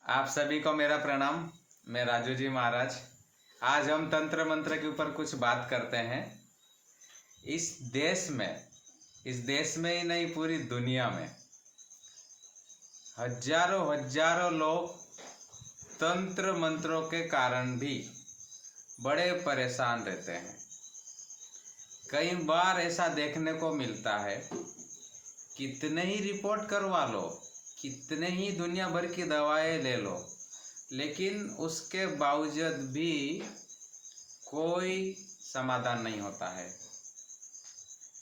आप सभी को मेरा प्रणाम। मैं राजू जी महाराज। आज हम तंत्र मंत्र के ऊपर कुछ बात करते हैं। इस देश में ही नहीं, पूरी दुनिया में हजारों हजारों लोग तंत्र मंत्रों के कारण भी बड़े परेशान रहते हैं। कई बार ऐसा देखने को मिलता है, कितने ही रिपोर्ट करवा लो, कितने ही दुनिया भर की दवाएं ले लो, लेकिन उसके बावजूद भी कोई समाधान नहीं होता है।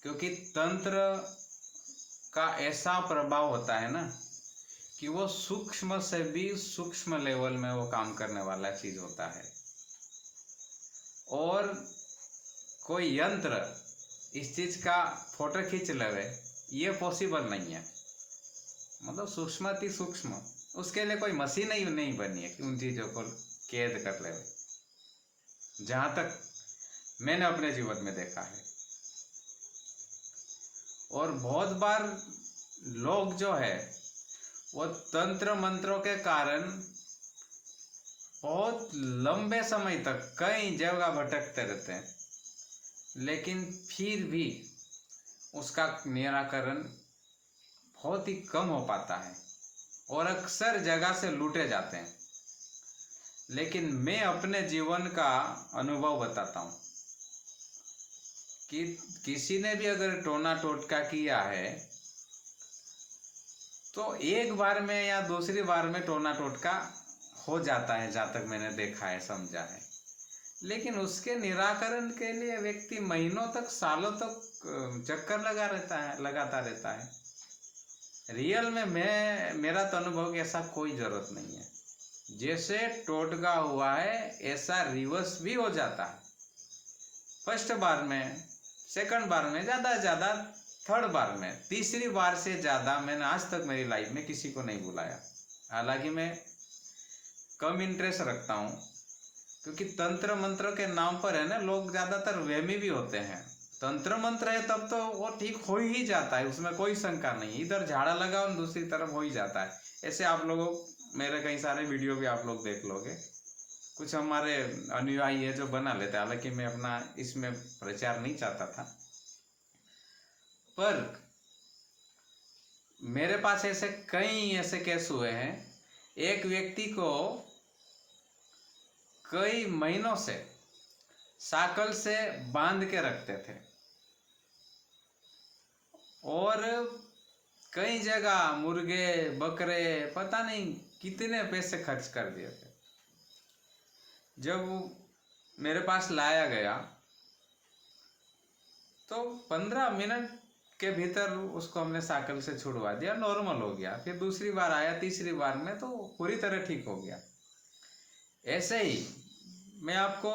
क्योंकि तंत्र का ऐसा प्रभाव होता है ना कि वो सूक्ष्म से भी सूक्ष्म लेवल में वो काम करने वाला चीज होता है। और कोई यंत्र इस चीज का फोटो खींच लेवे, ये पॉसिबल नहीं है। मतलब सूक्ष्म अति सूक्ष्म, उसके लिए कोई मशीन ही नहीं बनी है कि उन चीजों को कैद कर ले। जहां तक मैंने अपने जीवन में देखा है, और बहुत बार लोग जो है वो तंत्र मंत्रों के कारण बहुत लंबे समय तक कई जगह भटकते रहते हैं, लेकिन फिर भी उसका निराकरण बहुत ही कम हो पाता है और अक्सर जगह से लूटे जाते हैं। लेकिन मैं अपने जीवन का अनुभव बताता हूँ कि किसी ने भी अगर टोना टोटका किया है तो एक बार में या दूसरी बार में टोना टोटका हो जाता है, जहाँ तक मैंने देखा है, समझा है। लेकिन उसके निराकरण के लिए व्यक्ति महीनों तक, सालों तक चक्कर लगाता रहता है। रियल में मेरा तो अनुभव कि ऐसा कोई जरूरत नहीं है। जैसे टोटका हुआ है ऐसा रिवर्स भी हो जाता है। फर्स्ट बार में, सेकंड बार में, ज़्यादा से ज़्यादा थर्ड बार में, तीसरी बार से ज़्यादा मैंने आज तक मेरी लाइफ में किसी को नहीं बुलाया। हालांकि मैं कम इंटरेस्ट रखता हूँ, क्योंकि तंत्र मंत्र के नाम पर है ना, लोग ज़्यादातर वहमी भी होते हैं। तंत्र मंत्र है तब तो वो ठीक हो ही जाता है, उसमें कोई शंका नहीं। इधर झाड़ा लगाओ, दूसरी तरफ हो ही जाता है। ऐसे आप लोगों, मेरे कई सारे वीडियो भी आप लोग देख लोगे। कुछ हमारे अनुयायी है जो बना लेते हैं, हालांकि मैं अपना इसमें प्रचार नहीं चाहता था। पर मेरे पास कई ऐसे केस हुए हैं। एक व्यक्ति को कई महीनों से साकल से बांध के रखते थे और कई जगह मुर्गे बकरे पता नहीं कितने पैसे खर्च कर दिए थे। जब मेरे पास लाया गया तो 15 मिनट के भीतर उसको हमने साकल से छुड़वा दिया, नॉर्मल हो गया। फिर दूसरी बार आया, तीसरी बार में तो पूरी तरह ठीक हो गया। ऐसे ही मैं आपको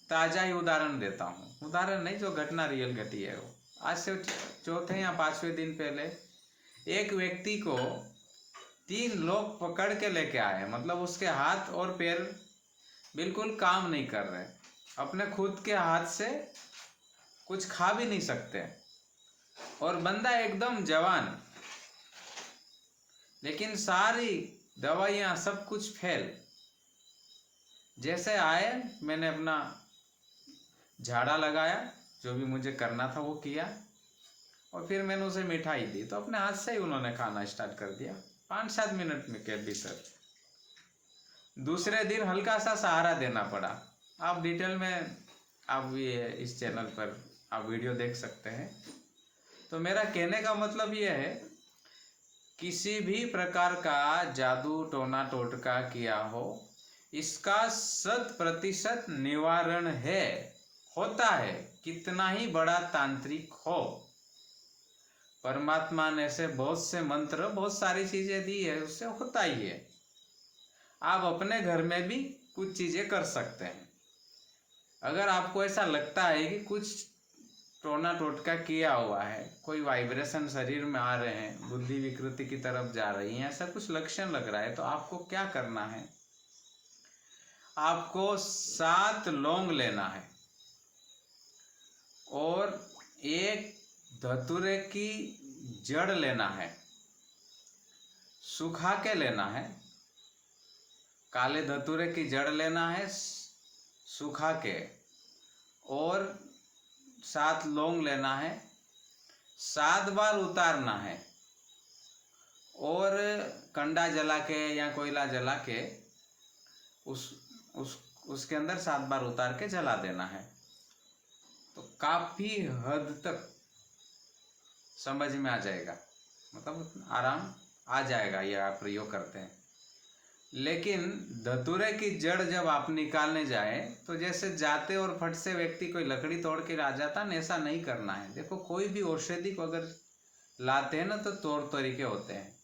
ताज़ा ही उदाहरण देता हूँ, उदाहरण नहीं, जो घटना रियल घटी है। वो आज से चौथे या 5वें दिन पहले एक व्यक्ति को 3 लोग पकड़ के लेके आए। मतलब उसके हाथ और पैर बिल्कुल काम नहीं कर रहे, अपने खुद के हाथ से कुछ खा भी नहीं सकते, और बंदा एकदम जवान, लेकिन सारी दवाइयाँ सब कुछ फेल। जैसे आए, मैंने अपना झाड़ा लगाया, जो भी मुझे करना था वो किया, और फिर मैंने उसे मिठाई दी तो अपने हाथ से ही उन्होंने खाना स्टार्ट कर दिया 5-7 मिनट में के भीतर। दूसरे दिन हल्का सा सहारा देना पड़ा। आप डिटेल में आप ये इस चैनल पर आप वीडियो देख सकते हैं। तो मेरा कहने का मतलब ये है, किसी भी प्रकार का जादू टोना टोटका किया हो, इसका 100% निवारण होता है। कितना ही बड़ा तांत्रिक हो, परमात्मा ने ऐसे बहुत से मंत्र, बहुत सारी चीजें दी है, उससे होता ही है। आप अपने घर में भी कुछ चीजें कर सकते हैं। अगर आपको ऐसा लगता है कि कुछ टोना टोटका किया हुआ है, कोई वाइब्रेशन शरीर में आ रहे हैं, बुद्धि विकृति की तरफ जा रही है, ऐसा कुछ लक्षण लग रहा है, तो आपको क्या करना है? आपको 7 लौंग लेना है और एक धतूरे की जड़ लेना है, सुखा के लेना है, काले धतूरे की जड़ लेना है सूखा के, और 7 लौंग लेना है, 7 बार उतारना है, और कंडा जला के या कोयला जला के उसके अंदर 7 बार उतार के जला देना है। तो काफी हद तक समझ में आ जाएगा, मतलब आराम आ जाएगा ये आप प्रयोग करते हैं। लेकिन धतूरे की जड़ जब आप निकालने जाए तो जैसे जाते और फट से व्यक्ति कोई लकड़ी तोड़ के आ जाता ना, ऐसा नहीं करना है। देखो कोई भी औषधि को अगर लाते हैं ना तो तौर तरीके होते हैं।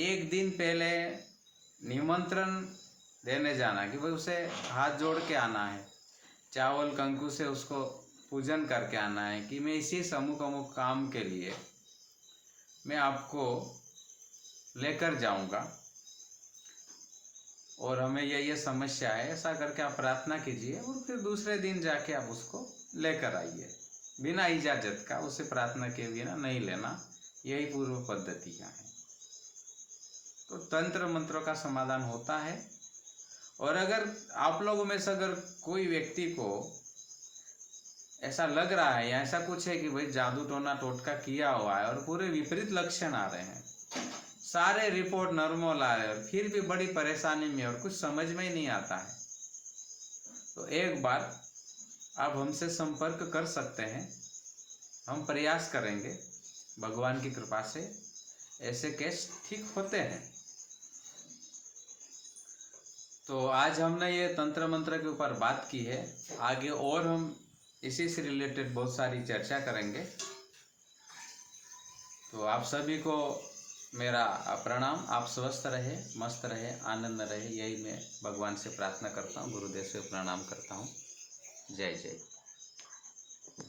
एक दिन पहले निमंत्रण देने जाना कि भाई उसे हाथ जोड़ के आना है, चावल कंकु से उसको पूजन करके आना है कि मैं इसी अमुक अमुक काम के लिए मैं आपको लेकर जाऊंगा और हमें ये समस्या है, ऐसा करके आप प्रार्थना कीजिए और फिर दूसरे दिन जाके आप उसको लेकर आइए। बिना इजाजत का उसे प्रार्थना के बिना नहीं लेना, यही पूर्व पद्धतियाँ हैं। तो तंत्र मंत्रों का समाधान होता है। और अगर आप लोगों में से अगर कोई व्यक्ति को ऐसा लग रहा है या ऐसा कुछ है कि भाई जादू टोना टोटका किया हुआ है और पूरे विपरीत लक्षण आ रहे हैं, सारे रिपोर्ट नॉर्मल आ रहे हैं, फिर भी बड़ी परेशानी में और कुछ समझ में ही नहीं आता है, तो एक बार आप हमसे संपर्क कर सकते हैं। हम प्रयास करेंगे, भगवान की कृपा से ऐसे केस ठीक होते हैं। तो आज हमने ये तंत्र मंत्र के ऊपर बात की है, आगे और हम इसी से रिलेटेड बहुत सारी चर्चा करेंगे। तो आप सभी को मेरा प्रणाम। आप स्वस्थ रहे, मस्त रहे, आनंद रहे, यही मैं भगवान से प्रार्थना करता हूँ, गुरुदेव से प्रणाम करता हूँ। जय जय।